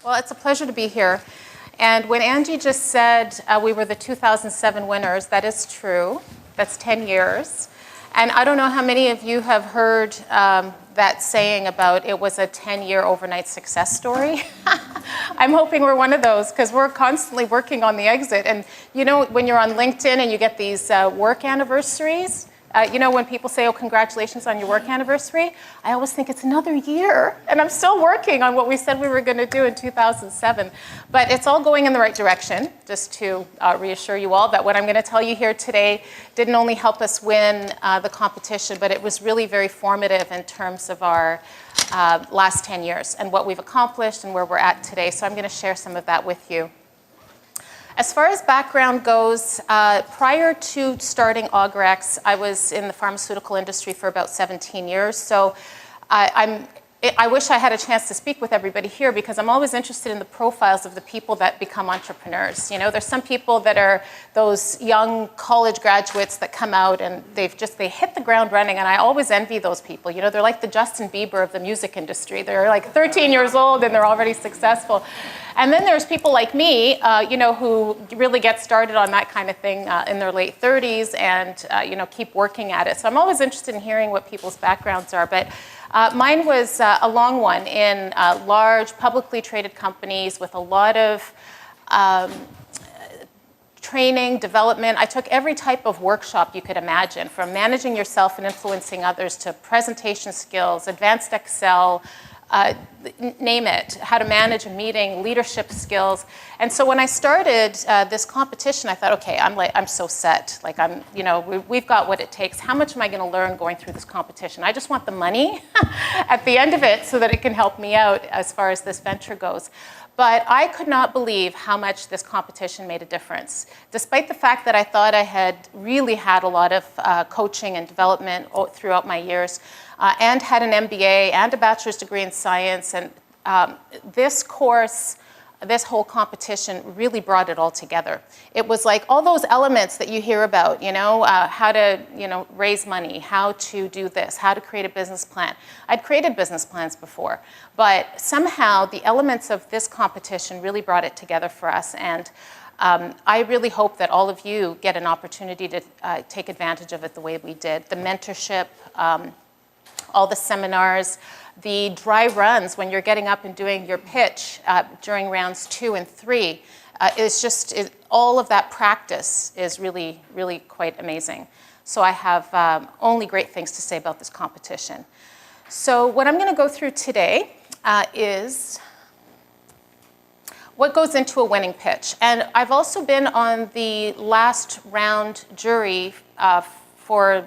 Well, it's a pleasure to be here. And when Angie just said we were the 2007 winners, that is true. That's 10 years. And I don't know how many of you have heard that saying about it was a 10-year overnight success story. I'm hoping we're one of those because we're constantly working on the exit. And you know, when you're on LinkedIn and you get these work anniversaries, you know, when people say, oh, congratulations on your work anniversary, I always think it's another year, and I'm still working on what we said we were going to do in 2007. But it's all going in the right direction, just to reassure you all that what I'm going to tell you here today didn't only help us win the competition, but it was really very formative in terms of our last 10 years and what we've accomplished and where we're at today. So I'm going to share some of that with you. As far as background goes, prior to starting Augrex, I was in the pharmaceutical industry for about 17 years. So I wish I had a chance to speak with everybody here because I'm always interested in the profiles of the people that become entrepreneurs. You know, there's some people that are those young college graduates that come out and they hit the ground running, and I always envy those people. You know, they're like the Justin Bieber of the music industry. They're like 13 years old and they're already successful. And then there's people like me, you know, who really get started on that kind of thing in their late 30s and, you know, keep working at it. So I'm always interested in hearing what people's backgrounds are. But mine was a long one in large publicly traded companies with a lot of training, development. I took every type of workshop you could imagine, from managing yourself and influencing others to presentation skills, advanced Excel, name it, how to manage a meeting, leadership skills. And so when I started this competition, I thought, okay, I'm so set. Like you know, we've got what it takes. How much am I going to learn going through this competition? I just want the money at the end of it so that it can help me out as far as this venture goes. But I could not believe how much this competition made a difference. Despite the fact that I thought I had really had a lot of coaching and development throughout my years, and had an MBA and a bachelor's degree in science, and this course, this whole competition really brought it all together. It was like all those elements that you hear about, you know, how to, you know, raise money, how to do this, how to create a business plan. I'd created business plans before, but somehow the elements of this competition really brought it together for us. And I really hope that all of you get an opportunity to take advantage of it the way we did. The mentorship, all the seminars, the dry runs when you're getting up and doing your pitch during rounds 2 and 3. All of that practice is really, really quite amazing. So I have only great things to say about this competition. So what I'm going to go through today is what goes into a winning pitch. And I've also been on the last round jury for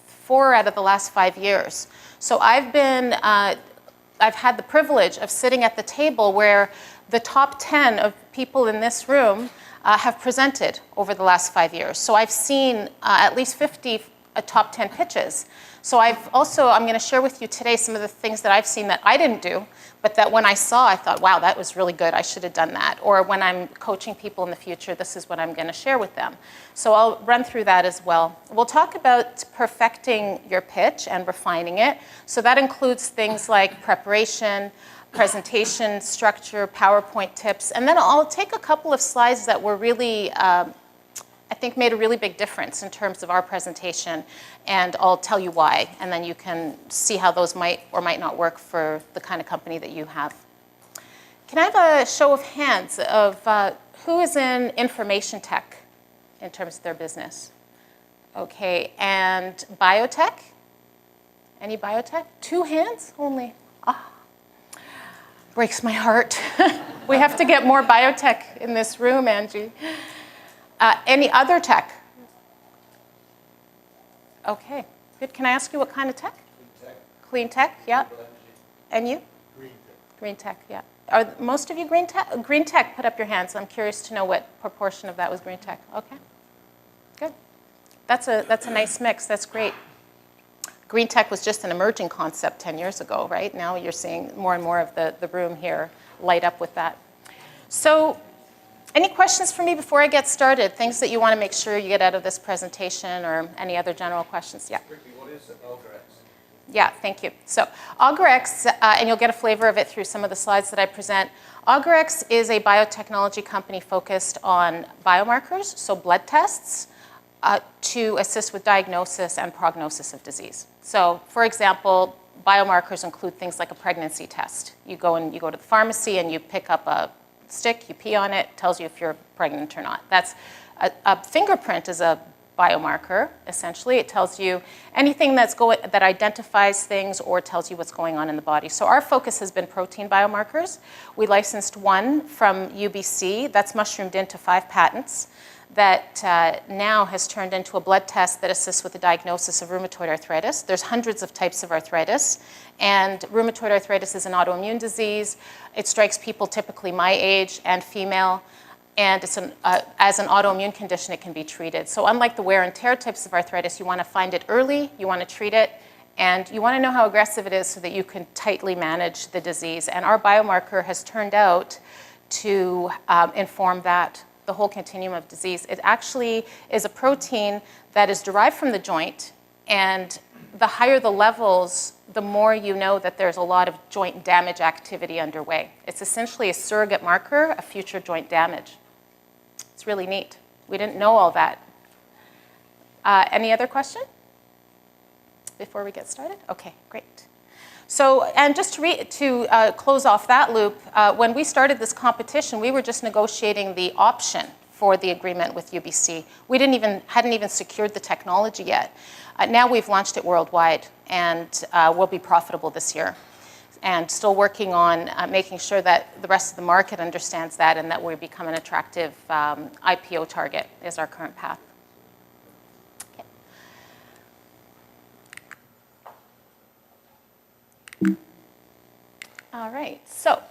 4 out of the last 5 years. So I've had the privilege of sitting at the table where the top 10 of people in this room have presented over the last 5 years. So I've seen at least 50 top 10 pitches. So I'm going to share with you today some of the things that I've seen that I didn't do, but that when I saw, I thought, wow, that was really good. I should have done that. Or when I'm coaching people in the future, this is what I'm going to share with them. So I'll run through that as well. We'll talk about perfecting your pitch and refining it. So that includes things like preparation, presentation structure, PowerPoint tips. And then I'll take a couple of slides that were really, I think, made a really big difference in terms of our presentation, and I'll tell you why, and then you can see how those might or might not work for the kind of company that you have. Can I have a show of hands of who is in information tech in terms of their business? Okay, and biotech? Any biotech? 2 hands only? Breaks my heart. We have to get more biotech in this room, Angie. Any other tech? Okay, good. Can I ask you what kind of tech? Clean tech, yeah. And you? Green tech. Green tech, yeah. Are most of you green tech? Green tech, put up your hands. I'm curious to know what proportion of that was green tech. Okay, good. That's a nice mix. That's great. Green tech was just an emerging concept 10 years ago, right? Now you're seeing more and more of the room here light up with that. So, any questions for me before I get started? Things that you want to make sure you get out of this presentation, or any other general questions? Yeah. What is Augrex? Yeah, thank you. So Augrex, and you'll get a flavor of it through some of the slides that I present. Augurex is a biotechnology company focused on biomarkers, so blood tests, to assist with diagnosis and prognosis of disease. So, for example, biomarkers include things like a pregnancy test. You go to the pharmacy and you pick up a stick, you pee on it, tells you if you're pregnant or not. That's a fingerprint is a biomarker, essentially. It tells you anything that identifies things or tells you what's going on in the body. So our focus has been protein biomarkers. We licensed one from UBC that's mushroomed into 5 patents that now has turned into a blood test that assists with the diagnosis of rheumatoid arthritis. There's hundreds of types of arthritis, and rheumatoid arthritis is an autoimmune disease. It strikes people typically my age and female, and it's as an autoimmune condition, it can be treated. So unlike the wear and tear types of arthritis, you want to find it early, you want to treat it, and you want to know how aggressive it is so that you can tightly manage the disease. And our biomarker has turned out to inform that, the whole continuum of disease. It actually is a protein that is derived from the joint, and the higher the levels, the more you know that there's a lot of joint damage activity underway. It's essentially a surrogate marker of future joint damage. It's really neat. We didn't know all that. Any other question before we get started? Okay, great. So, and just to close off that loop, when we started this competition, we were just negotiating the option for the agreement with UBC. We hadn't even secured the technology yet. Now we've launched it worldwide, and we'll be profitable this year. And still working on making sure that the rest of the market understands that and that we become an attractive IPO target is our current path. Okay. All right, so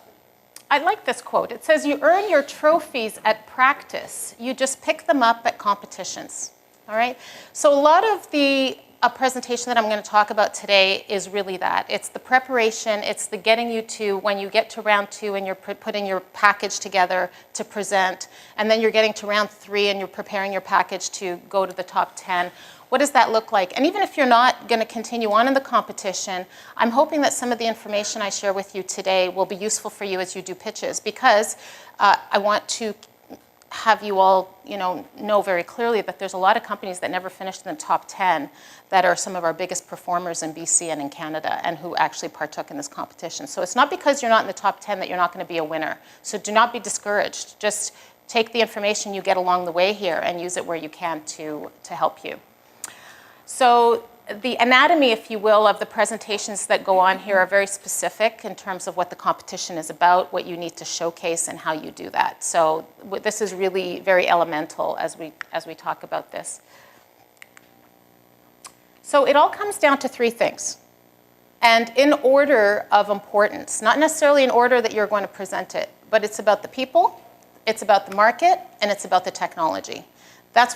I like this quote. It says, "You earn your trophies at practice. You just pick them up at competitions." All right, so a lot of the presentation that I'm going to talk about today is really that. It's the preparation, it's the getting you to when you get to round 2 and you're putting your package together to present, and then you're getting to round 3 and you're preparing your package to go to the top 10. What does that look like? And even if you're not going to continue on in the competition, I'm hoping that some of the information I share with you today will be useful for you as you do pitches, because I want to have you all know very clearly that there's a lot of companies that never finished in the top 10 that are some of our biggest performers in BC and in Canada and who actually partook in this competition. So it's not because you're not in the top 10 that you're not going to be a winner. So do not be discouraged. Just take the information you get along the way here and use it where you can to help you. So the anatomy, if you will, of the presentations that go on here are very specific in terms of what the competition is about, what you need to showcase, and how you do that. So this is really very elemental as we talk about this. So it all comes down to 3 things, and in order of importance, not necessarily in order that you're going to present it, but it's about the people, it's about the market, and it's about the technology. That's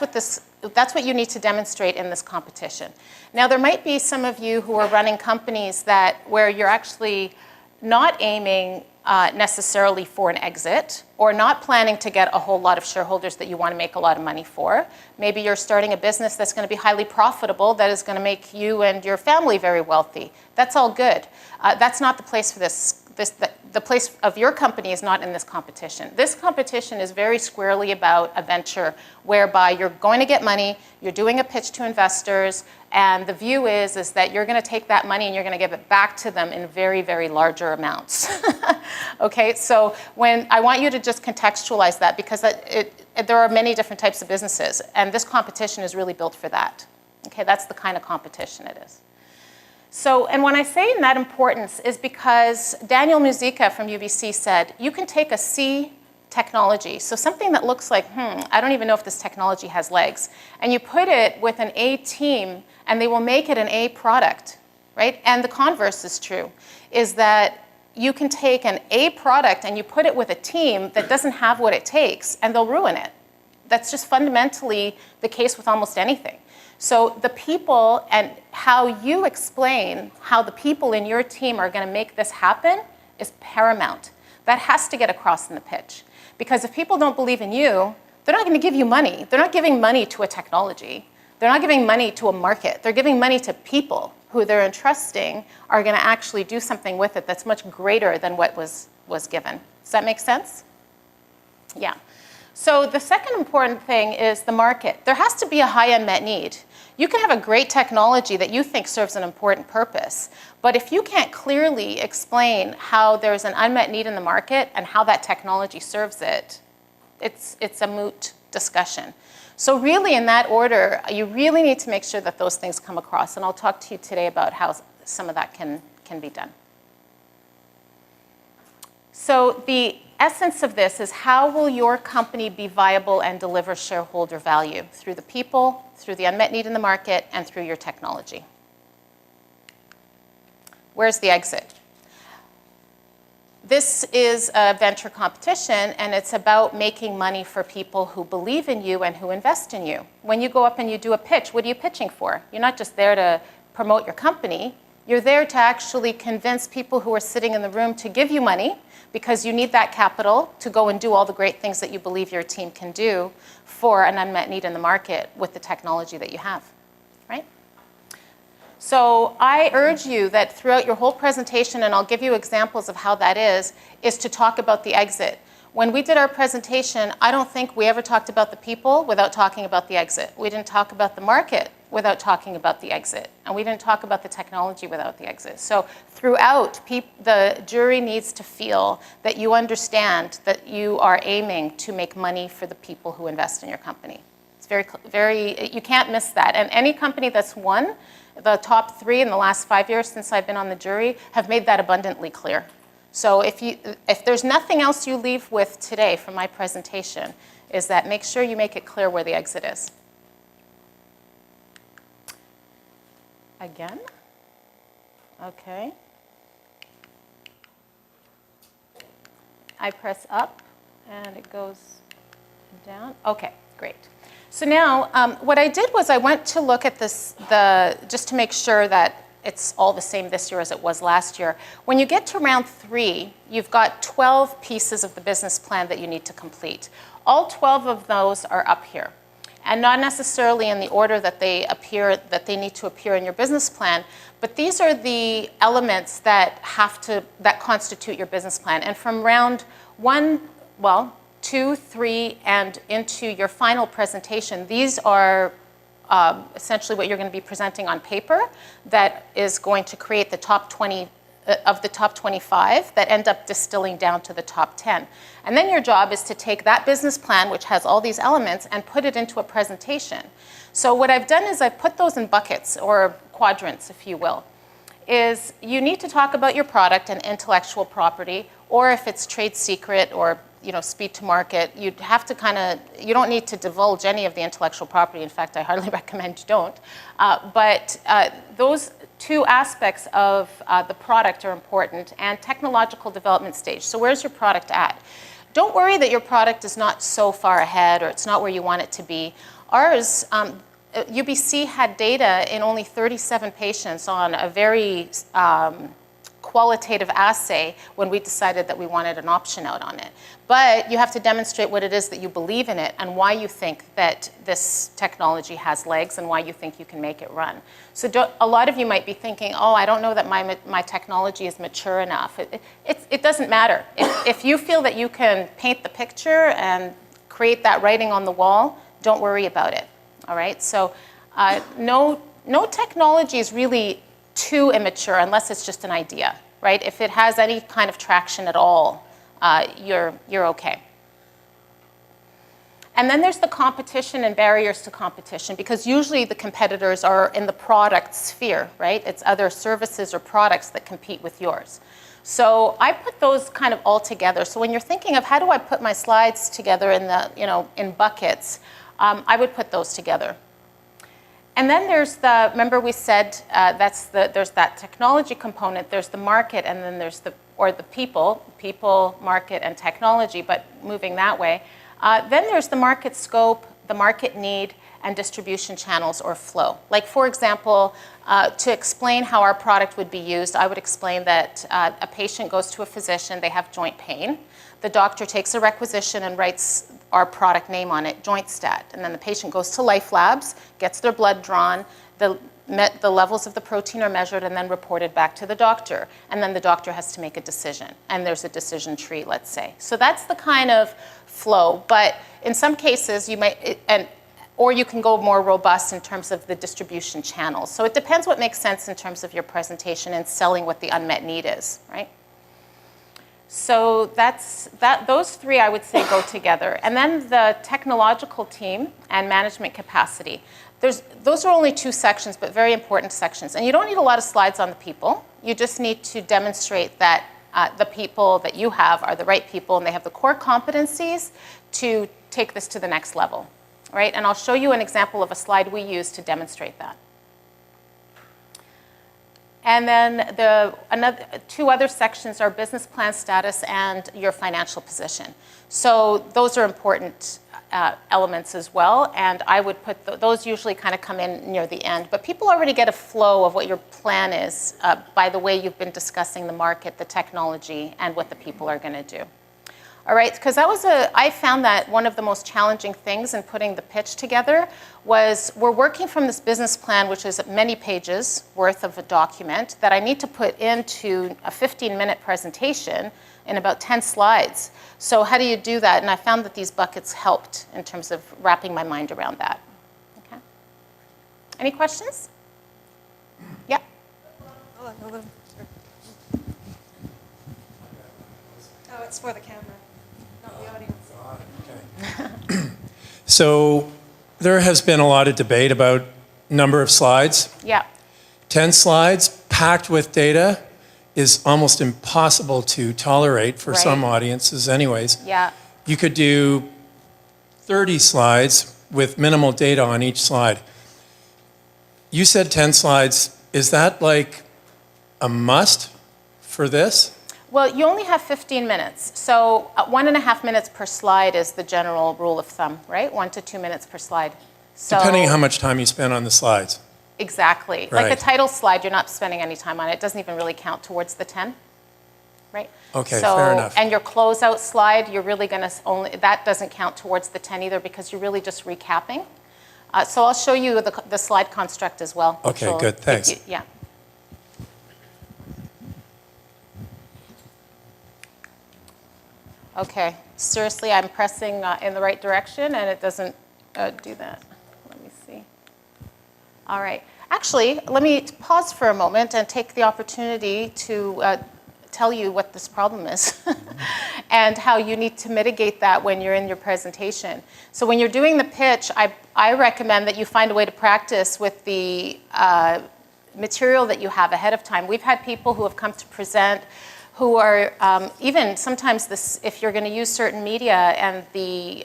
what you need to demonstrate in this competition. Now, there might be some of you who are running companies where you're actually not aiming necessarily for an exit, or not planning to get a whole lot of shareholders that you want to make a lot of money for. Maybe you're starting a business that's going to be highly profitable, that is going to make you and your family very wealthy. That's all good. That's not the place for this. The place of your company is not in this competition. This competition is very squarely about a venture whereby you're going to get money, you're doing a pitch to investors, and the view is that you're going to take that money and you're going to give it back to them in very, very larger amounts. Okay, so I want you to just contextualize that, because there are many different types of businesses, and this competition is really built for that. Okay, that's the kind of competition it is. So, and when I say in that importance is because Daniel Musica from UBC said, you can take a C technology, so something that looks like, I don't even know if this technology has legs, and you put it with an A team, and they will make it an A product, right? And the converse is true, is that you can take an A product and you put it with a team that doesn't have what it takes, and they'll ruin it. That's just fundamentally the case with almost anything. So the people and how you explain how the people in your team are going to make this happen is paramount. That has to get across in the pitch. Because if people don't believe in you, they're not going to give you money. They're not giving money to a technology. They're not giving money to a market. They're giving money to people who they're entrusting are going to actually do something with it that's much greater than what was given. Does that make sense? Yeah. So the second important thing is the market. There has to be a high unmet need. You can have a great technology that you think serves an important purpose, but if you can't clearly explain how there's an unmet need in the market and how that technology serves it, it's a moot discussion. So really in that order, you really need to make sure that those things come across, and I'll talk to you today about how some of that can be done. So the essence of this is, how will your company be viable and deliver shareholder value? Through the people, through the unmet need in the market, and through your technology. Where's the exit? This is a venture competition, and it's about making money for people who believe in you and who invest in you. When you go up and you do a pitch, what are you pitching for? You're not just there to promote your company. You're there to actually convince people who are sitting in the room to give you money, because you need that capital to go and do all the great things that you believe your team can do for an unmet need in the market with the technology that you have, right? So I urge you that throughout your whole presentation, and I'll give you examples of how that is to talk about the exit. When we did our presentation, I don't think we ever talked about the people without talking about the exit. We didn't talk about the market without talking about the exit. And we didn't talk about the technology without the exit. So throughout, the jury needs to feel that you understand that you are aiming to make money for the people who invest in your company. It's very, you can't miss that. And any company that's won, the top 3 in the last 5 years since I've been on the jury, have made that abundantly clear. So if there's nothing else you leave with today from my presentation, is that make sure you make it clear where the exit is. Again. Okay. I press up and it goes down. Okay, great. So now what I did was I went to look at this, just to make sure that it's all the same this year as it was last year. When you get to round 3, you've got 12 pieces of the business plan that you need to complete. All 12 of those are up here, and not necessarily in the order that they need to appear in your business plan, but these are the elements that constitute your business plan. And from round 1, 2, 3, and into your final presentation, these are essentially what you're going to be presenting on paper that is going to create the top 20 of the top 25 that end up distilling down to the top 10. And then your job is to take that business plan, which has all these elements, and put it into a presentation. So what I've done is I've put those in buckets, or quadrants, if you will. Is you need to talk about your product and intellectual property, or if it's trade secret or speed to market, you'd have to you don't need to divulge any of the intellectual property. In fact, I hardly recommend you don't. But those 2 aspects of the product are important, and technological development stage. So where's your product at? Don't worry that your product is not so far ahead or it's not where you want it to be. Ours, UBC had data in only 37 patients on a very qualitative assay when we decided that we wanted an option out on it. But you have to demonstrate what it is that you believe in it and why you think that this technology has legs and why you think you can make it run. So a lot of you might be thinking, oh, I don't know that my technology is mature enough. It doesn't matter. If you feel that you can paint the picture and create that writing on the wall, don't worry about it. All right? So no technology is really too immature unless it's just an idea, right? If it has any kind of traction at all, you're okay. And then there's the competition and barriers to competition, because usually the competitors are in the product sphere, right? It's other services or products that compete with yours. So I put those kind of all together. So when you're thinking of how do I put my slides together in buckets, I would put those together. And then there's remember we said there's that technology component, there's the market, and then there's the people, market, and technology, but moving that way. Then there's the market scope, the market need, and distribution channels or flow. Like, for example, to explain how our product would be used, I would explain that a patient goes to a physician, they have joint pain. The doctor takes a requisition and writes our product name on it, JointStat. And then the patient goes to Life Labs, gets their blood drawn. The the levels of the protein are measured and then reported back to the doctor. And then the doctor has to make a decision. And there's a decision tree, let's say. So that's the kind of flow. But in some cases, you might, or you can go more robust in terms of the distribution channels. So it depends what makes sense in terms of your presentation and selling what the unmet need is, right? So those three, I would say, go together. And then the technological team and management capacity. Those are only two sections, but very important sections. And you don't need a lot of slides on the people. You just need to demonstrate that the people that you have are the right people and they have the core competencies to take this to the next level, right? And I'll show you an example of a slide we use to demonstrate that. And then two other sections are business plan status and your financial position. So those are important elements as well, and I would put those usually kind of come in near the end. But people already get a flow of what your plan is by the way you've been discussing the market, the technology, and what the people are going to do. All right, because I found that one of the most challenging things in putting the pitch together was we're working from this business plan, which is many pages worth of a document that I need to put into a 15-minute presentation in about 10 slides. So how do you do that? And I found that these buckets helped in terms of wrapping my mind around that. Okay. Any questions? Yeah. Hold on. Oh, it's for the camera, not the audience. Okay. So there has been a lot of debate about number of slides. Yeah. 10 slides packed with data is almost impossible to tolerate for some audiences anyways. Yeah. You could do 30 slides with minimal data on each slide. You said 10 slides. Is that like a must for this? Well, you only have 15 minutes. So 1.5 minutes per slide is the general rule of thumb, right? 1 to 2 minutes per slide. So, depending on how much time you spend on the slides. Exactly. Right. Like a title slide, you're not spending any time on it. It doesn't even really count towards the 10, right? Okay, fair enough. And your closeout slide, you're really going to that doesn't count towards the 10 either because you're really just recapping. So I'll show you the slide construct as well. Okay, good. Thanks. Yeah. Okay, seriously, I'm pressing in the right direction and it doesn't do that. Let me see. All right. Actually, let me pause for a moment and take the opportunity to tell you what this problem is and how you need to mitigate that when you're in your presentation. So when you're doing the pitch, I recommend that you find a way to practice with the material that you have ahead of time. We've had people who have come to present who are even sometimes if you're going to use certain media and the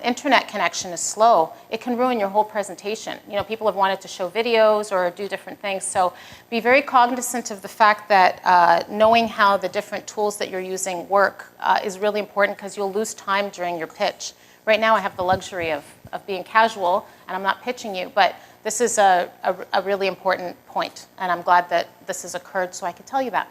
internet connection is slow, it can ruin your whole presentation. You know, people have wanted to show videos or do different things. So be very cognizant of the fact that knowing how the different tools that you're using work is really important because you'll lose time during your pitch. Right now I have the luxury of being casual and I'm not pitching you, but this is a really important point and I'm glad that this has occurred so I could tell you that.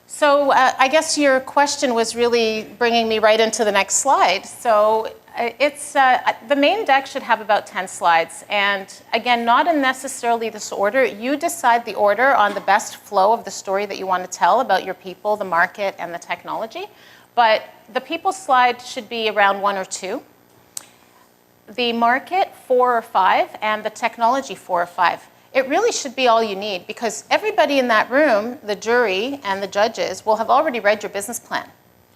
So I guess your question was really bringing me right into the next slide. So it's the main deck should have about 10 slides. And again, not in necessarily this order. You decide the order on the best flow of the story that you want to tell about your people, the market, and the technology. But the people slide should be around 1 or 2. The market, 4 or 5, and the technology, 4 or 5. It really should be all you need because everybody in that room, the jury and the judges, will have already read your business plan,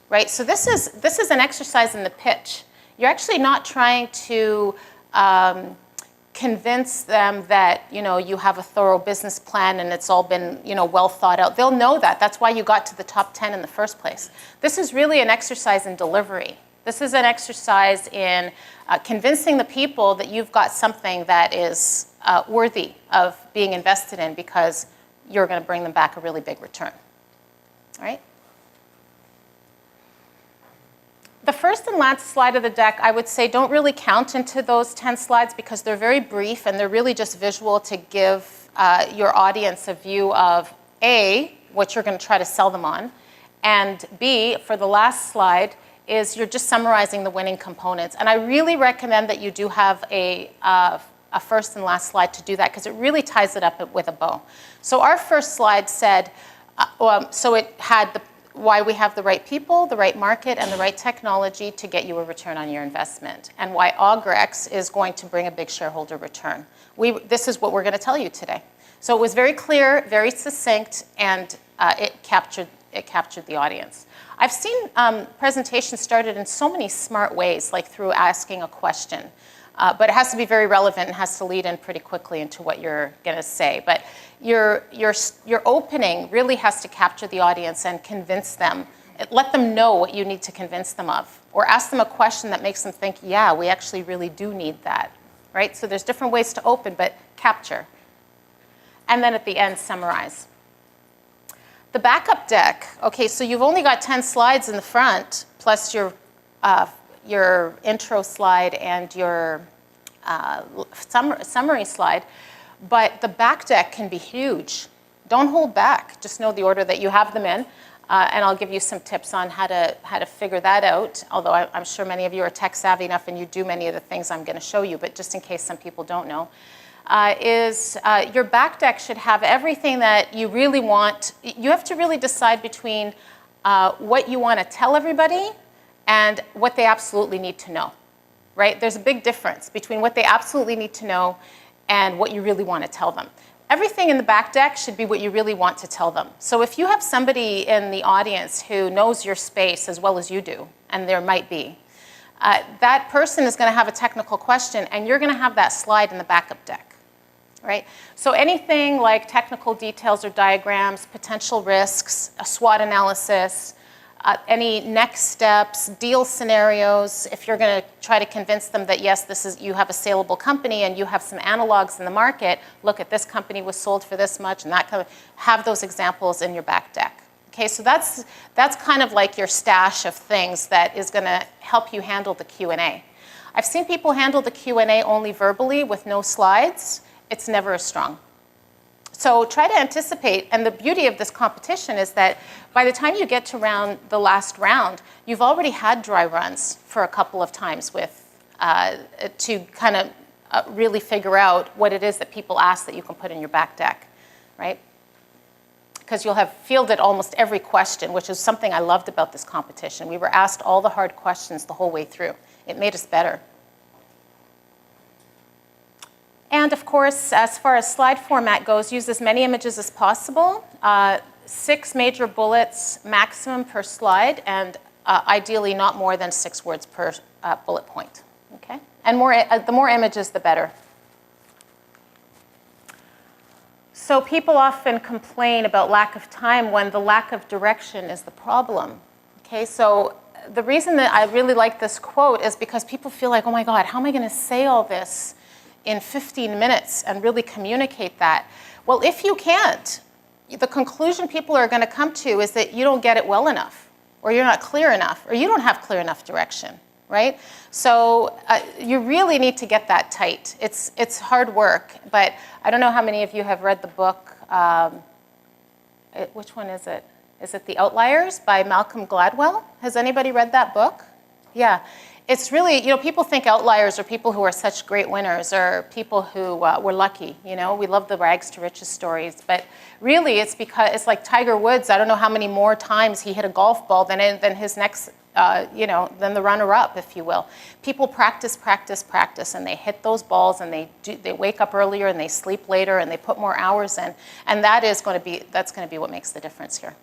right? So this is an exercise in the pitch. You're actually not trying to convince them that you have a thorough business plan and it's all been well thought out. They'll know that. That's why you got to the top 10 in the first place. This is really an exercise in delivery. This is an exercise in convincing the people that you've got something that is worthy of being invested in because you're going to bring them back a really big return. All right? The first and last slide of the deck, I would say don't really count into those 10 slides because they're very brief and they're really just visual to give your audience a view of A, what you're going to try to sell them on, and B, for the last slide, is you're just summarizing the winning components. And I really recommend that you do have a a first and last slide to do that because it really ties it up with a bow. So our first slide said, so it had why we have the right people, the right market, and the right technology to get you a return on your investment, and why Augrex is going to bring a big shareholder return. This is what we're going to tell you today. So it was very clear, very succinct, and it captured the audience. I've seen presentations started in so many smart ways, like through asking a question. But it has to be very relevant and has to lead in pretty quickly into what you're going to say. But your opening really has to capture the audience and convince them. Let them know what you need to convince them of. Or ask them a question that makes them think, yeah, we actually really do need that. Right? So there's different ways to open, but capture. And then at the end, summarize. The backup deck. Okay, so you've only got 10 slides in the front, plus your intro slide and your summary slide, but the back deck can be huge. Don't hold back. Just know the order that you have them in, and I'll give you some tips on how to figure that out, although I'm sure many of you are tech savvy enough and you do many of the things I'm going to show you, but just in case some people don't know, your back deck should have everything that you really want. You have to really decide between what you want to tell everybody and what they absolutely need to know, right? There's a big difference between what they absolutely need to know and what you really want to tell them. Everything in the back deck should be what you really want to tell them. So if you have somebody in the audience who knows your space as well as you do, and there might be, that person is going to have a technical question, and you're going to have that slide in the backup deck, right? So anything like technical details or diagrams, potential risks, a SWOT analysis, any next steps, deal scenarios, if you're going to try to convince them that, yes, you have a saleable company and you have some analogs in the market, look at this company was sold for this much, and that kind of, have those examples in your back deck. Okay, so that's kind of like your stash of things that is going to help you handle the Q&A. I've seen people handle the Q&A only verbally with no slides. It's never as strong. So try to anticipate, and the beauty of this competition is that by the time you get to the last round, you've already had dry runs for a couple of times to kind of really figure out what it is that people ask that you can put in your back deck, right? Because you'll have fielded almost every question, which is something I loved about this competition. We were asked all the hard questions the whole way through. It made us better. And of course, as far as slide format goes, use as many images as possible. 6 major bullets maximum per slide, and ideally not more than 6 words per bullet point. Okay? And the more images, the better. So people often complain about lack of time when the lack of direction is the problem. Okay? So the reason that I really like this quote is because people feel like, oh my God, how am I going to say all this in 15 minutes and really communicate that? Well, if you can't, the conclusion people are going to come to is that you don't get it well enough, or you're not clear enough, or you don't have clear enough direction, right? So you really need to get that tight. It's hard work, but I don't know how many of you have read the book, which one is it? Is it The Outliers by Malcolm Gladwell? Has anybody read that book? Yeah. It's really, people think outliers are people who are such great winners or people who were lucky, We love the rags to riches stories. But really, it's because it's like Tiger Woods. I don't know how many more times he hit a golf ball than his next, than the runner-up, if you will. People practice, and they hit those balls, and they wake up earlier, and they sleep later, and they put more hours in. And that's going to be what makes the difference here.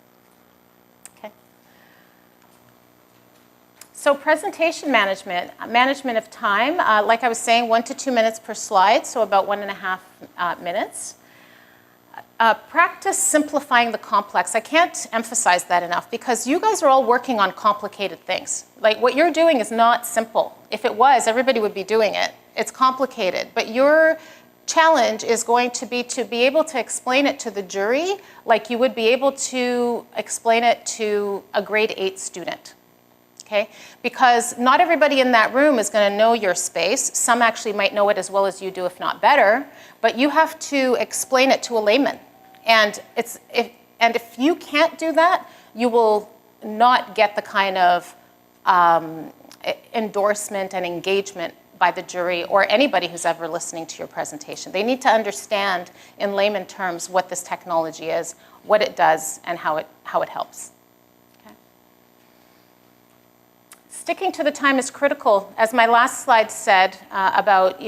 So presentation management of time, like I was saying, 1 to 2 minutes per slide, so about 1.5 minutes. Practice simplifying the complex. I can't emphasize that enough because you guys are all working on complicated things. Like what you're doing is not simple. If it was, everybody would be doing it. It's complicated, but your challenge is going to be able to explain it to the jury like you would be able to explain it to a grade 8 student. Okay? Because not everybody in that room is going to know your space. Some actually might know it as well as you do, if not better. But you have to explain it to a layman. And if you can't do that, you will not get the kind of endorsement and engagement by the jury or anybody who's ever listening to your presentation. They need to understand in layman terms what this technology is, what it does, and how it helps. Okay. Sticking to the time is critical. As my last slide said about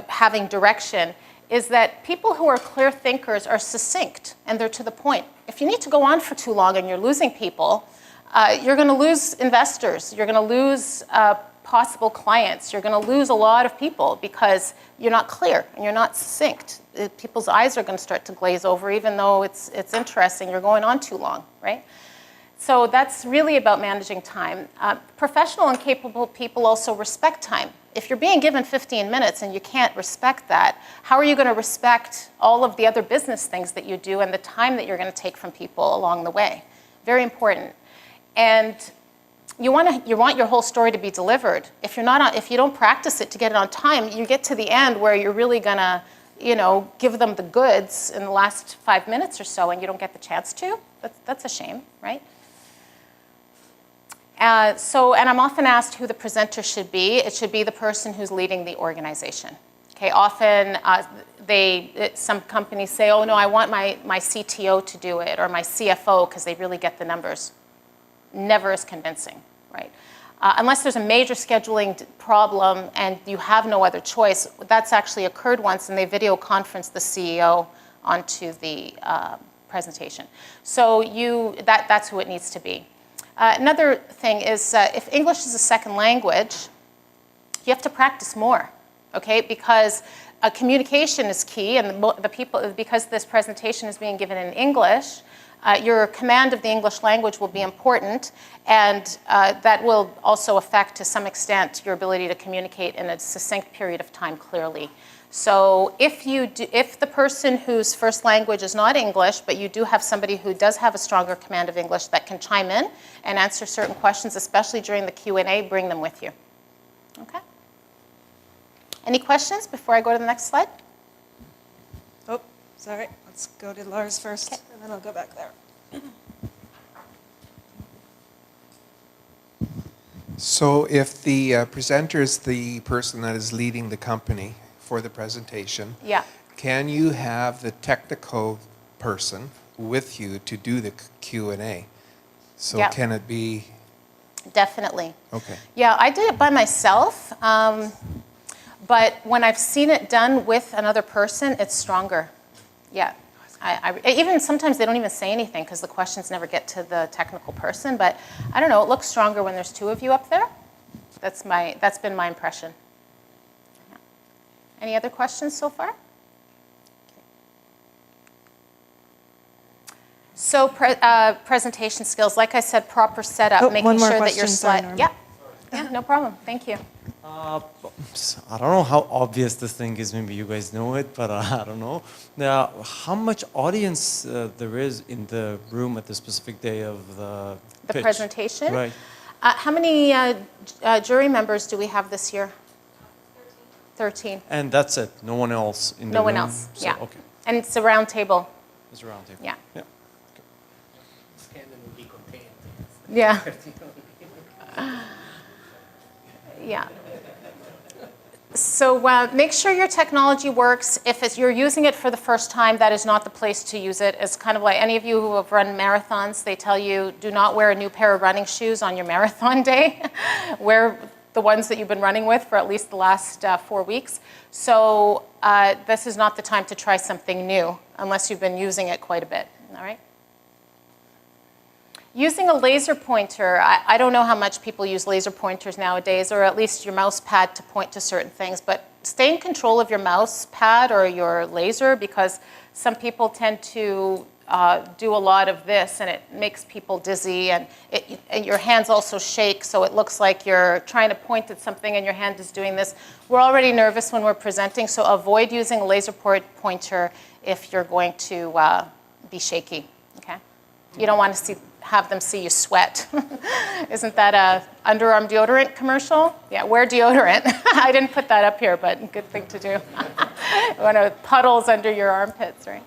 having direction, is that people who are clear thinkers are succinct and they're to the point. If you need to go on for too long and you're losing people, you're going to lose investors. You're going to lose possible clients. You're going to lose a lot of people because you're not clear and you're not succinct. People's eyes are going to start to glaze over, even though it's interesting. You're going on too long, right? So that's really about managing time. Professional and capable people also respect time. If you're being given 15 minutes and you can't respect that, how are you going to respect all of the other business things that you do and the time that you're going to take from people along the way? Very important. And you want your whole story to be delivered. If you don't practice it to get it on time, you get to the end where you're really going to, give them the goods in the last 5 minutes or so, and you don't get the chance to. That's a shame, right? And I'm often asked who the presenter should be. It should be the person who's leading the organization. Okay, often some companies say, oh no, I want my CTO to do it, or my CFO, because they really get the numbers. Never as convincing, right? Unless there's a major scheduling problem and you have no other choice. That's actually occurred once, and they video conferenced the CEO onto the presentation. So that's who it needs to be. Another thing is if English is a second language, you have to practice more, okay? Because communication is key, and because this presentation is being given in English, your command of the English language will be important, and that will also affect, to some extent, your ability to communicate in a succinct period of time clearly. So if the person whose first language is not English, but you do have somebody who does have a stronger command of English that can chime in and answer certain questions, especially during the Q&A, bring them with you. Okay? Any questions before I go to the next slide? Oh, sorry. Let's go to Lars first, Okay. and then I'll go back there. So if the presenter is the person that is leading the company for the presentation, Yeah. can you have the technical person with you to do the Q&A? So Yeah. can it be? Definitely. Okay. Yeah, I did it by myself, but when I've seen it done with another person, it's stronger. Yeah. Even sometimes they don't even say anything because the questions never get to the technical person, but I don't know, it looks stronger when there's two of you up there. That's been my impression. Any other questions so far? So presentation skills, like I said, proper setup, making one more sure that your question, sorry, slide. Norma. Yeah, no problem. Thank you. I don't know how obvious this thing is. Maybe you guys know it, but I don't know. Now, how much audience there is in the room at the specific day of the pitch? Presentation? Right. How many jury members do we have this year? 13. And that's it. No one else in the No room? one else, So, yeah. Okay. And it's a round table. It's a round table. Yeah. Yeah. Yeah. Yeah. So make sure your technology works. If you're using it for the first time, that is not the place to use it. It's kind of like any of you who have run marathons, they tell you, do not wear a new pair of running shoes on your marathon day. Wear the ones that you've been running with for at least the last 4 weeks. So this is not the time to try something new unless you've been using it quite a bit, all right? Using a laser pointer, I don't know how much people use laser pointers nowadays, or at least your mouse pad to point to certain things, but stay in control of your mouse pad or your laser, because some people tend to do a lot of this and it makes people dizzy, and your hands also shake, so it looks like you're trying to point at something and your hand is doing this. We're already nervous when we're presenting, so avoid using a laser pointer if you're going to be shaky, okay? You don't want to have them see you sweat. Isn't that a underarm deodorant commercial? Yeah, wear deodorant. I didn't put that up here, but good thing to do. You want to puddles under your armpits, right?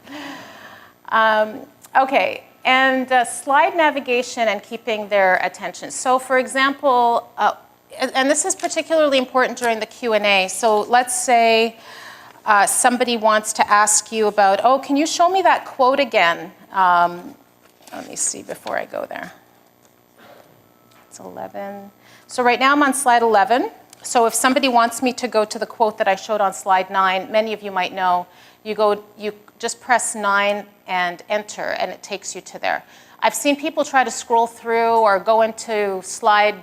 Okay, and slide navigation and keeping their attention. So for example, and this is particularly important during the Q&A. So let's say somebody wants to ask you about, oh, can you show me that quote again? Let me see before I go there. It's 11. So right now I'm on slide 11. So if somebody wants me to go to the quote that I showed on slide 9, many of you might know, you just press 9 and enter, and it takes you to there. I've seen people try to scroll through or go into slide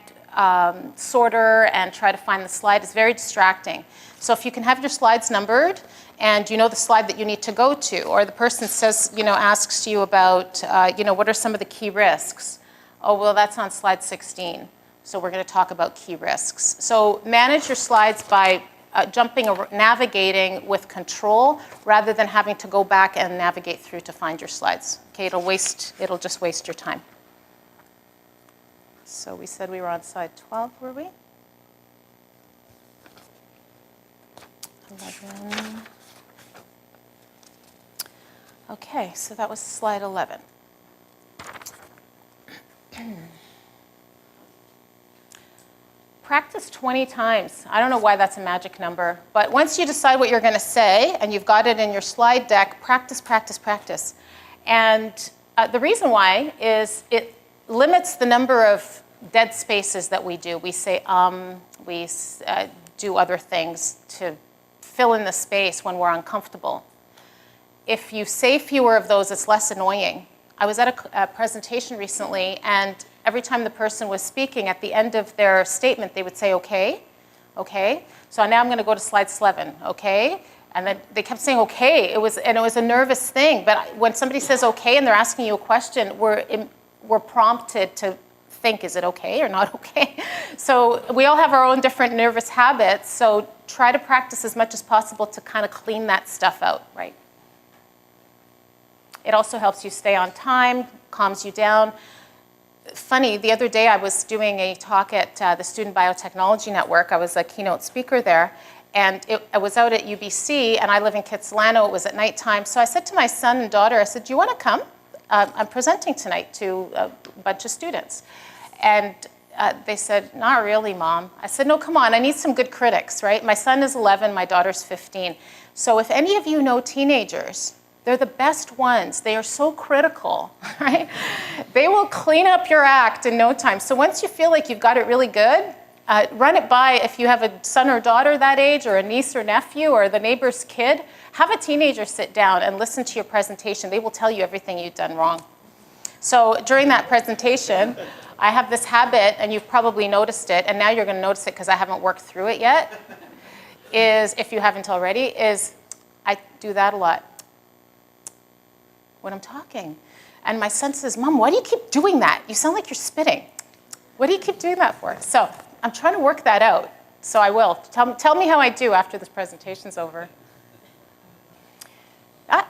sorter and try to find the slide. It's very distracting. So if you can have your slides numbered and you know the slide that you need to go to, or the person says, asks you about, what are some of the key risks? Oh, well, that's on slide 16. So we're going to talk about key risks. So manage your slides by navigating with control rather than having to go back and navigate through to find your slides. Okay, it'll just waste your time. So we said we were on slide 12, were we? 11. Okay, so that was slide 11. Practice 20 times. I don't know why that's a magic number, but once you decide what you're going to say and you've got it in your slide deck, practice, practice, practice. And the reason why is it limits the number of dead spaces that we do. We say, we do other things to fill in the space when we're uncomfortable. If you say fewer of those, it's less annoying. I was at a presentation recently, and every time the person was speaking, at the end of their statement, they would say, okay, okay. So now I'm going to go to slide 11, okay? And then they kept saying, okay. It was a nervous thing. But when somebody says okay and they're asking you a question, we're prompted to think, is it okay or not okay? So we all have our own different nervous habits. So try to practice as much as possible to kind of clean that stuff out, right? It also helps you stay on time, calms you down. Funny, the other day I was doing a talk at the Student Biotechnology Network. I was a keynote speaker there, and I was out at UBC, and I live in Kitsilano. It was at nighttime. So I said to my son and daughter, I said, do you want to come? I'm presenting tonight to a bunch of students. And they said, not really, Mom. I said, no, come on, I need some good critics, right? My son is 11, my daughter's 15. So if any of you know teenagers, they're the best ones. They are so critical, right? They will clean up your act in no time. So once you feel like you've got it really good, run it by if you have a son or daughter that age, or a niece or nephew, or the neighbor's kid. Have a teenager sit down and listen to your presentation. They will tell you everything you've done wrong. So during that presentation, I have this habit, and you've probably noticed it, and now you're going to notice it because I haven't worked through it yet, is, if you haven't already, is I do that a lot when I'm talking. And my son says, Mom, why do you keep doing that? You sound like you're spitting. What do you keep doing that for? So I'm trying to work that out. So I will. Tell me how I do after this presentation's over. How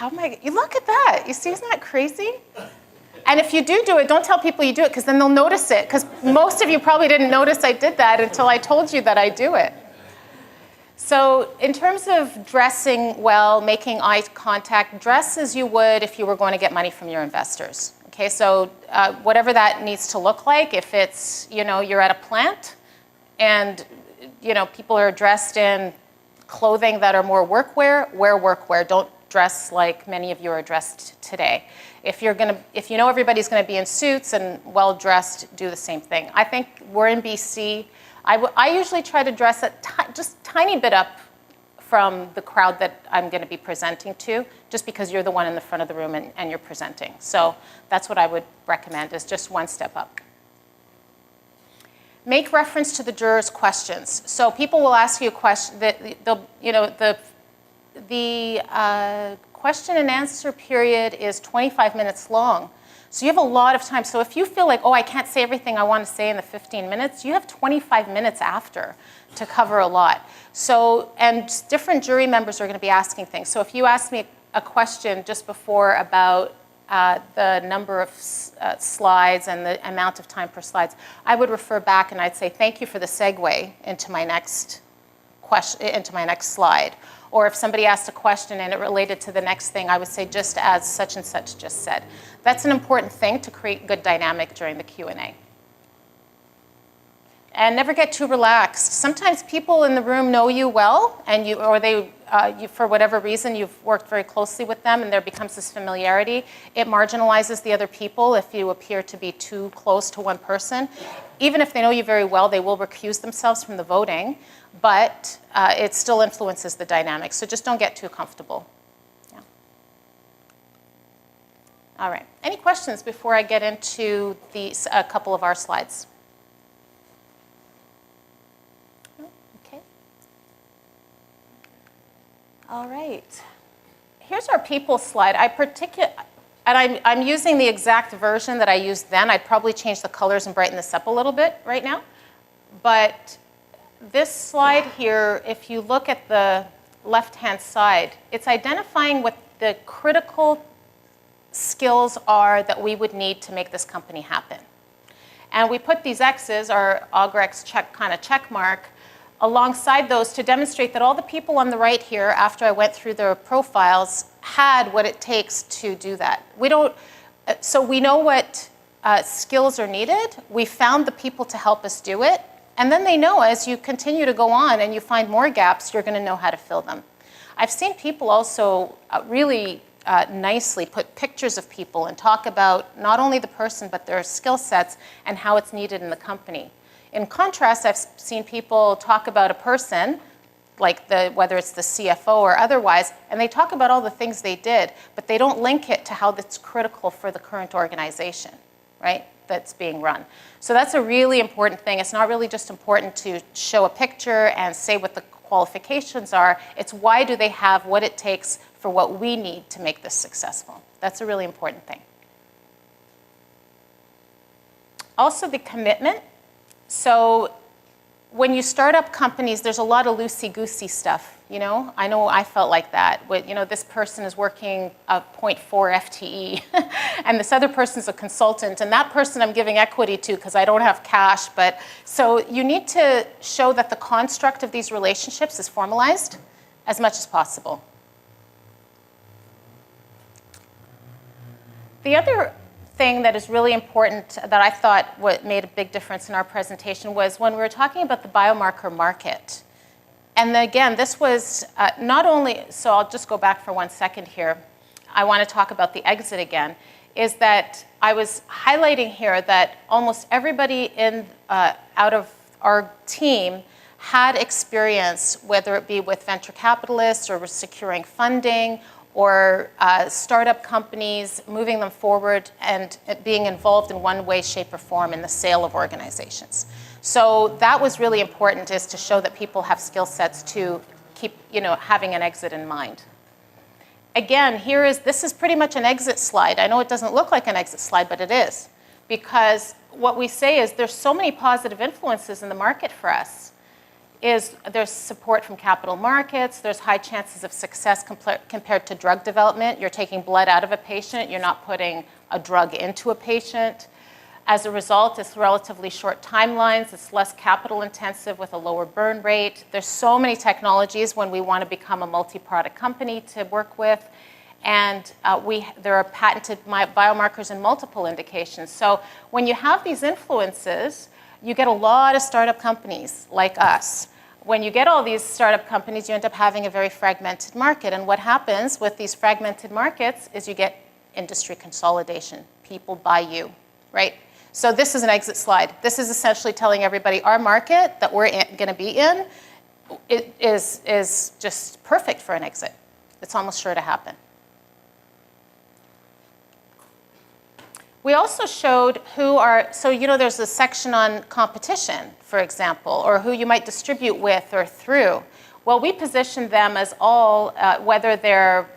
am I? You look at that. You see, isn't that crazy? And if you do it, don't tell people you do it, because then they'll notice it. Because most of you probably didn't notice I did that until I told you that I do it. So in terms of dressing well, making eye contact, dress as you would if you were going to get money from your investors. Okay, so whatever that needs to look like, if it's, you're at a plant and, people are dressed in clothing that are more workwear, wear workwear. Don't dress like many of you are dressed today. If you know everybody's going to be in suits and well-dressed, do the same thing. I think we're in BC. I usually try to dress just a tiny bit up from the crowd that I'm going to be presenting to, just because you're the one in the front of the room and you're presenting. So that's what I would recommend, is just one step up. Make reference to the jurors' questions. So people will ask you a question. The question and answer period is 25 minutes long. So you have a lot of time. So if you feel like, oh, I can't say everything I want to say in the 15 minutes, you have 25 minutes after to cover a lot. So, and different jury members are going to be asking things. So if you ask me a question just before about the number of slides and the amount of time per slides, I would refer back and I'd say, thank you for the segue into my next question, into my next slide. Or if somebody asked a question and it related to the next thing, I would say just as such and such just said. That's an important thing to create good dynamic during the Q&A. And never get too relaxed. Sometimes people in the room know you well, and you for whatever reason, you've worked very closely with them, and there becomes this familiarity. It marginalizes the other people if you appear to be too close to one person. Even if they know you very well, they will recuse themselves from the voting, but it still influences the dynamics. So just don't get too comfortable. Yeah. All right. Any questions before I get into a couple of our slides? All right. Here's our people slide. I'm using the exact version that I used then. I'd probably change the colors and brighten this up a little bit right now. But this slide here, if you look at the left-hand side, it's identifying what the critical skills are that we would need to make this company happen. And we put these X's, our Ogrex check mark, alongside those to demonstrate that all the people on the right here, after I went through their profiles, had what it takes to do that. So we know what skills are needed. We found the people to help us do it. And then they know as you continue to go on and you find more gaps, you're going to know how to fill them. I've seen people also really nicely put pictures of people and talk about not only the person, but their skill sets and how it's needed in the company. In contrast, I've seen people talk about a person, like whether it's the CFO or otherwise, and they talk about all the things they did, but they don't link it to how that's critical for the current organization, right, that's being run. So that's a really important thing. It's not really just important to show a picture and say what the qualifications are. It's why do they have what it takes for what we need to make this successful. That's a really important thing. Also, the commitment. So when you start up companies, there's a lot of loosey-goosey stuff, you know? I know I felt like that. This person is working a 0.4 FTE, and this other person's a consultant, and that person I'm giving equity to because I don't have cash. So you need to show that the construct of these relationships is formalized as much as possible. The other thing that is really important that I thought what made a big difference in our presentation was when we were talking about the biomarker market. And again, this was not only, so I'll just go back for 1 second here. I want to talk about the exit again, is that I was highlighting here that almost everybody out of our team had experience, whether it be with venture capitalists or securing funding or startup companies, moving them forward and being involved in one way, shape, or form in the sale of organizations. So that was really important, is to show that people have skill sets to keep, having an exit in mind. Again, this is pretty much an exit slide. I know it doesn't look like an exit slide, but it is. Because what we say is there's so many positive influences in the market for us. There's support from capital markets, there's high chances of success compared to drug development. You're taking blood out of a patient, you're not putting a drug into a patient. As a result, it's relatively short timelines, it's less capital intensive with a lower burn rate. There's so many technologies when we want to become a multi-product company to work with. And there are patented biomarkers in multiple indications. So when you have these influences, you get a lot of startup companies like us. When you get all these startup companies, you end up having a very fragmented market. And what happens with these fragmented markets is you get industry consolidation. People buy you, right? So this is an exit slide. This is essentially telling everybody our market that we're going to be in is just perfect for an exit. It's almost sure to happen. We also showed there's a section on competition, for example, or who you might distribute with or through. Well, we positioned them as all, whether they're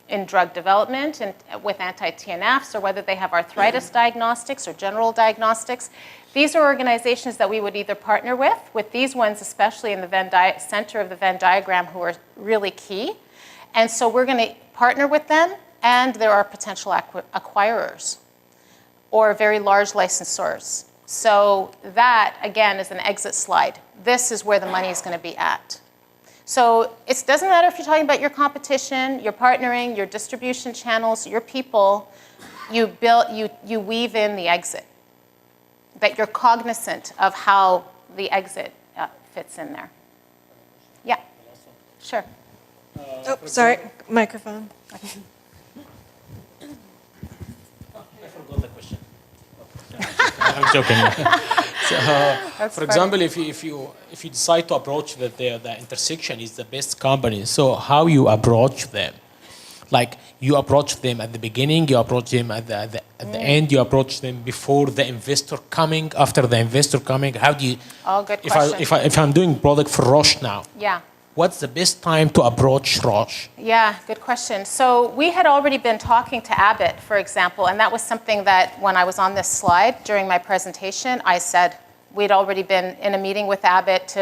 in drug development and with anti-TNFs, or whether they have arthritis diagnostics or general diagnostics. These are organizations that we would either partner with these ones, especially in the center of the Venn diagram, who are really key. And so we're going to partner with them, and there are potential acquirers or very large licensors. So that, again, is an exit slide. This is where the money is going to be at. So it doesn't matter if you're talking about your competition, your partnering, your distribution channels, your people, you weave in the exit. That you're cognizant of how the exit fits in there. Yeah, sure. Oh, sorry, microphone. I forgot the question. I'm joking. For example, if you decide to approach the intersection is the best company, so how you approach them? Like you approach them at the beginning, you approach them at the end, you approach them before the investor coming, after the investor coming. How do you? Oh, good question. If I'm doing product for Roche now, Yeah. what's the best time to approach Roche? Yeah, good question. So we had already been talking to Abbott, for example, and that was something that when I was on this slide during my presentation, I said we'd already been in a meeting with Abbott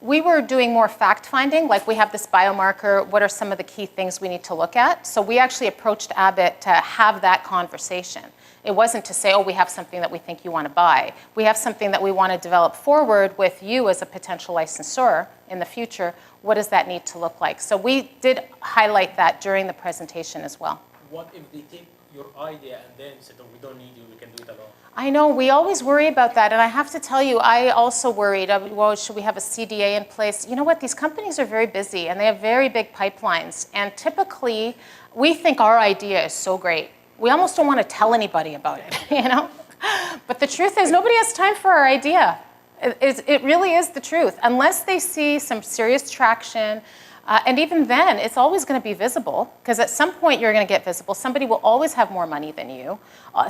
we were doing more fact-finding, like we have this biomarker, what are some of the key things we need to look at? So we actually approached Abbott to have that conversation. It wasn't to say, oh, we have something that we think you want to buy. We have something that we want to develop forward with you as a potential licensor in the future. What does that need to look like? So we did highlight that during the presentation as well. What if they take your idea and then say, oh, we don't need you, we can do it alone? I know, we always worry about that. And I have to tell you, I also worried, well, should we have a CDA in place? You know what, these companies are very busy and they have very big pipelines. And typically, we think our idea is so great. We almost don't want to tell anybody about it, you know? But the truth is, nobody has time for our idea. It really is the truth. Unless they see some serious traction, and even then, it's always going to be visible, because at some point you're going to get visible. Somebody will always have more money than you.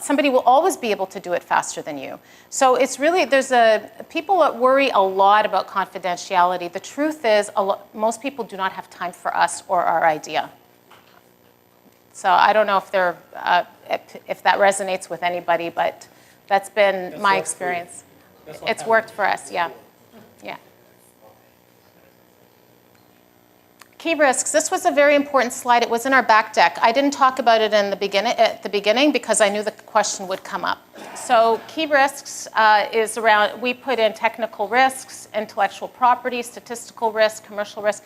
Somebody will always be able to do it faster than you. So it's really, people worry a lot about confidentiality. The truth is, most people do not have time for us or our idea. So I don't know if that resonates with anybody, but that's been my experience. It's worked for us, yeah. Yeah. Key risks. This was a very important slide. It was in our back deck. I didn't talk about it at the beginning because I knew the question would come up. So key risks is around, we put in technical risks, intellectual property, statistical risk, commercial risk.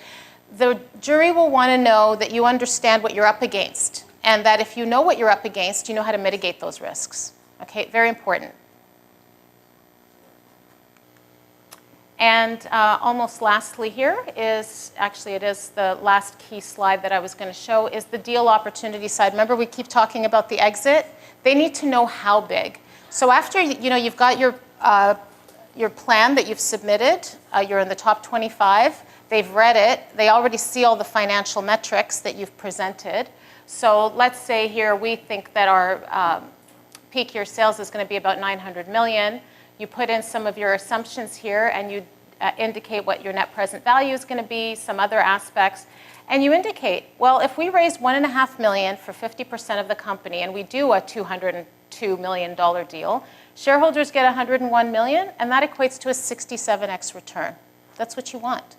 The jury will want to know that you understand what you're up against, and that if you know what you're up against, you know how to mitigate those risks. Okay, very important. And almost lastly here is, actually it is the last key slide that I was going to show, is the deal opportunity side. Remember, we keep talking about the exit. They need to know how big. So after you've got your plan that you've submitted, you're in the top 25, they've read it, they already see all the financial metrics that you've presented. So let's say here we think that our peak year sales is going to be about 900 million. You put in some of your assumptions here, and you indicate what your net present value is going to be, some other aspects, and you indicate, well, if we raise $1.5 million for 50% of the company, and we do a $202 million deal, shareholders get $101 million, and that equates to a 67x return. That's what you want.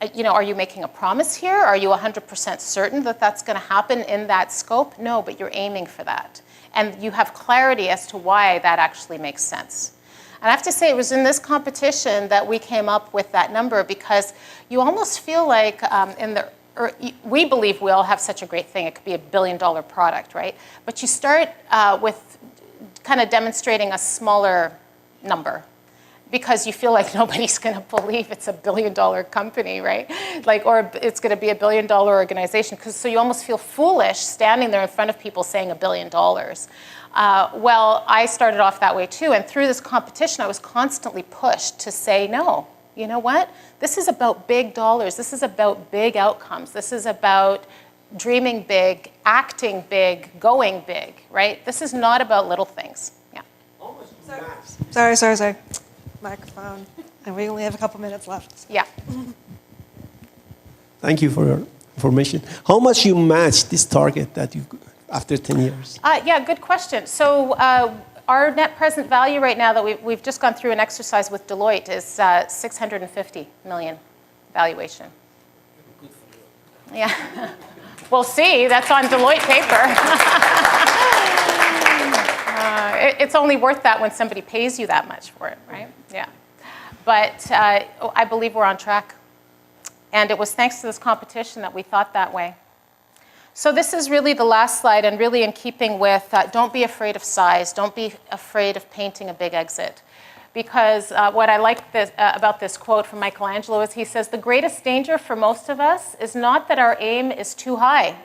Are you making a promise here? Are you 100% certain that that's going to happen in that scope? No, but you're aiming for that. And you have clarity as to why that actually makes sense. And I have to say, it was in this competition that we came up with that number, because you almost feel like we believe we all have such a great thing. It could be $1 billion product, right? But you start with kind of demonstrating a smaller number, because you feel like nobody's going to believe it's $1 billion company, right? Or it's going to be $1 billion organization. So you almost feel foolish standing there in front of people saying $1 billion. Well, I started off that way too, and through this competition, I was constantly pushed to say, no, you know what? This is about big dollars. This is about big outcomes. This is about dreaming big, acting big, going big, right? This is not about little things. Yeah. Sorry. Microphone. And we only have a couple minutes left. Yeah. Thank you for your information. How much you match this target that you after 10 years? Yeah, good question. So our net present value right now that we've just gone through an exercise with Deloitte is 650 million valuation. Good for you. Yeah. We'll see. That's on Deloitte paper. It's only worth that when somebody pays you that much for it, right? Yeah. But I believe we're on track. And it was thanks to this competition that we thought that way. So this is really the last slide, and really in keeping with don't be afraid of size. Don't be afraid of painting a big exit. Because what I like about this quote from Michelangelo is he says, the greatest danger for most of us is not that our aim is too high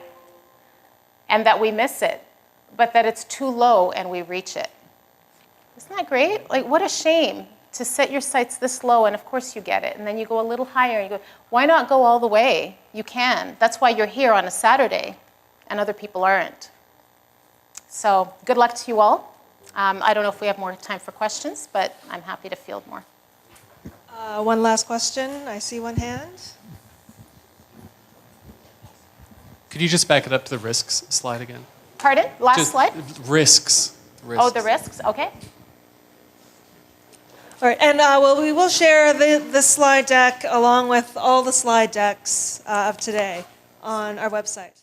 and that we miss it, but that it's too low and we reach it. Isn't that great? Like, what a shame to set your sights this low, and of course you get it, and then you go a little higher, and you go, why not go all the way? You can. That's why you're here on a Saturday, and other people aren't. So good luck to you all. I don't know if we have more time for questions, but I'm happy to field more. One last question. I see one hand. Could you just back it up to the risks slide again? Pardon? Last Just slide? Risks. Oh, the risks? Okay. All right, and we will share the slide deck along with all the slide decks of today on our website.